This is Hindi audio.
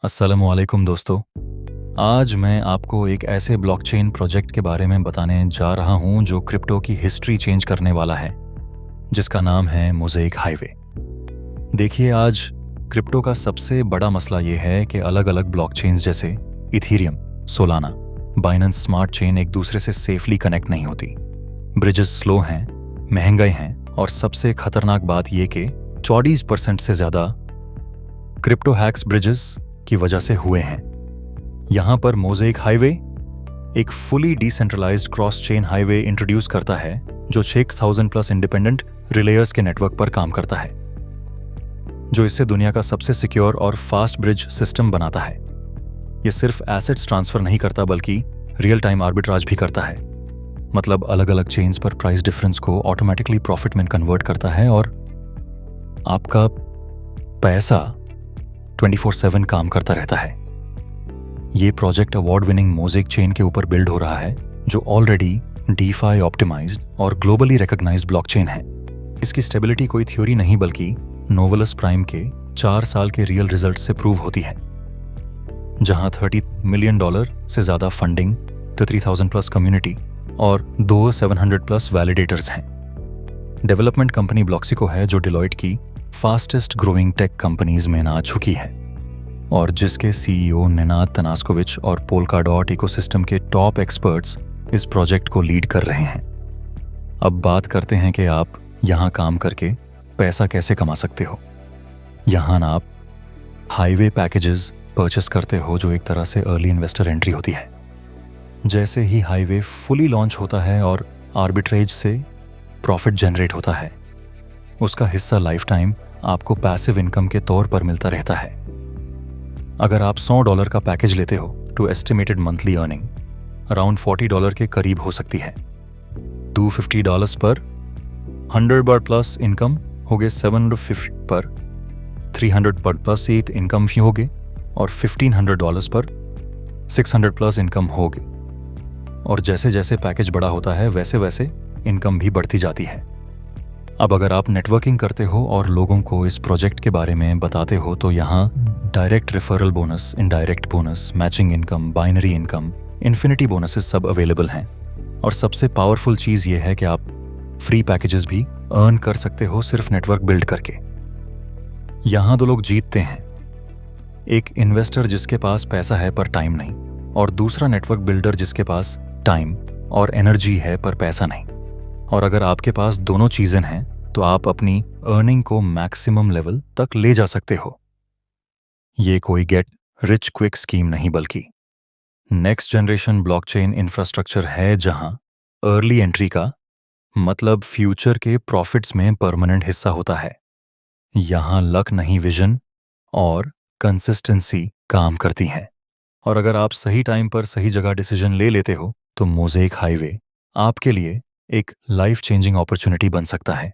अस्सलामुअलैकुम दोस्तों। आज मैं आपको एक ऐसे ब्लॉकचेन प्रोजेक्ट के बारे में बताने जा रहा हूं जो क्रिप्टो की हिस्ट्री चेंज करने वाला है, जिसका नाम है मोज़ेक हाईवे। देखिए, आज क्रिप्टो का सबसे बड़ा मसला ये है कि अलग अलग ब्लॉकचेन्स जैसे Ethereum, Solana, Binance smart chain एक दूसरे से सेफली कनेक्ट नहीं होती। ब्रिजेस स्लो हैं, महंगे हैं और सबसे खतरनाक बात यह कि 40% से ज़्यादा क्रिप्टो हैक्स ब्रिजेस की वजह से हुए हैं। यहां पर मोज़ेक हाईवे एक fully decentralised cross chain highway introduce करता है जो 6000 प्लस इंडिपेंडेंट रिलेयर्स के नेटवर्क पर काम करता है, जो इससे दुनिया का सबसे सिक्योर और फास्ट ब्रिज सिस्टम बनाता है। यह सिर्फ एसेट्स ट्रांसफर नहीं करता बल्कि रियल टाइम आर्बिट्राज भी करता है। मतलब अलग अलग चेन्स पर प्राइस डिफरेंस को ऑटोमेटिकली प्रॉफिट में कन्वर्ट करता है और आपका पैसा 24/7 काम करता रहता है। ये project award winning mosaic chain के ऊपर बिल्ड हो रहा है, जो ऑलरेडी डीफाई ऑप्टिमाइज्ड और ग्लोबली रिकॉग्नाइज्ड ब्लॉकचेन है। इसकी स्टेबिलिटी कोई थ्योरी नहीं बल्कि नोवलस प्राइम के 4 साल के रियल रिजल्ट से प्रूव होती है, जहां $30 मिलियन से ज़्यादा फंडिंग, 3000 प्लस कम्युनिटी और 700 प्लस वैलिडेटर्स हैं। डेवलपमेंट कंपनी ब्लॉक्सिको है, जो डिलॉयट की फास्टेस्ट ग्रोइंग टेक कंपनीज में आ चुकी है और जिसके सीईओ निनाद तनास्कोविच और पोल्काडॉट इकोसिस्टम के टॉप एक्सपर्ट्स इस प्रोजेक्ट को लीड कर रहे हैं। अब बात करते हैं कि आप यहाँ काम करके पैसा कैसे कमा सकते हो। यहाँ आप हाईवे पैकेजेस परचेस करते हो, जो एक तरह से अर्ली इन्वेस्टर एंट्री होती है। जैसे ही हाईवे फुली लॉन्च होता है और आर्बिट्रेज से प्रॉफिट जनरेट होता है, उसका हिस्सा लाइफ टाइम आपको पैसिव इनकम के तौर पर मिलता रहता है। अगर आप $100 का पैकेज लेते हो तो एस्टिमेटेड मंथली अर्निंग अराउंड $40 के करीब हो सकती है। $250 पर 100 बार प्लस इनकम हो गए, 750 पर 300 पर प्लस एट इनकम हो गए और $1500 पर 600 प्लस इनकम हो गए। और जैसे जैसे पैकेज बड़ा होता है वैसे वैसे इनकम भी बढ़ती जाती है। अब अगर आप नेटवर्किंग करते हो और लोगों को इस प्रोजेक्ट के बारे में बताते हो तो यहाँ direct referral bonus, indirect bonus, matching income, binary income, infinity bonuses सब अवेलेबल हैं। और सबसे पावरफुल चीज़ ये है कि आप फ्री पैकेजेस भी अर्न कर सकते हो सिर्फ नेटवर्क बिल्ड करके। यहाँ 2 लोग जीतते हैं, एक इन्वेस्टर जिसके पास पैसा है पर टाइम नहीं, और दूसरा नेटवर्क बिल्डर जिसके पास टाइम और एनर्जी है पर पैसा नहीं। और अगर आपके पास दोनों चीज़ें हैं तो आप अपनी अर्निंग को मैक्सिमम लेवल तक ले जा सकते हो। ये कोई गेट रिच क्विक स्कीम नहीं बल्कि नेक्स्ट जनरेशन ब्लॉकचेन इंफ्रास्ट्रक्चर है, जहां अर्ली एंट्री का मतलब फ्यूचर के प्रॉफिट्स में परमानेंट हिस्सा होता है। यहां लक नहीं, विजन और कंसिस्टेंसी काम करती है। और अगर आप सही टाइम पर सही जगह डिसीजन ले लेते हो तो मोज़ेक हाईवे आपके लिए एक लाइफ चेंजिंग अपॉर्चुनिटी बन सकता है।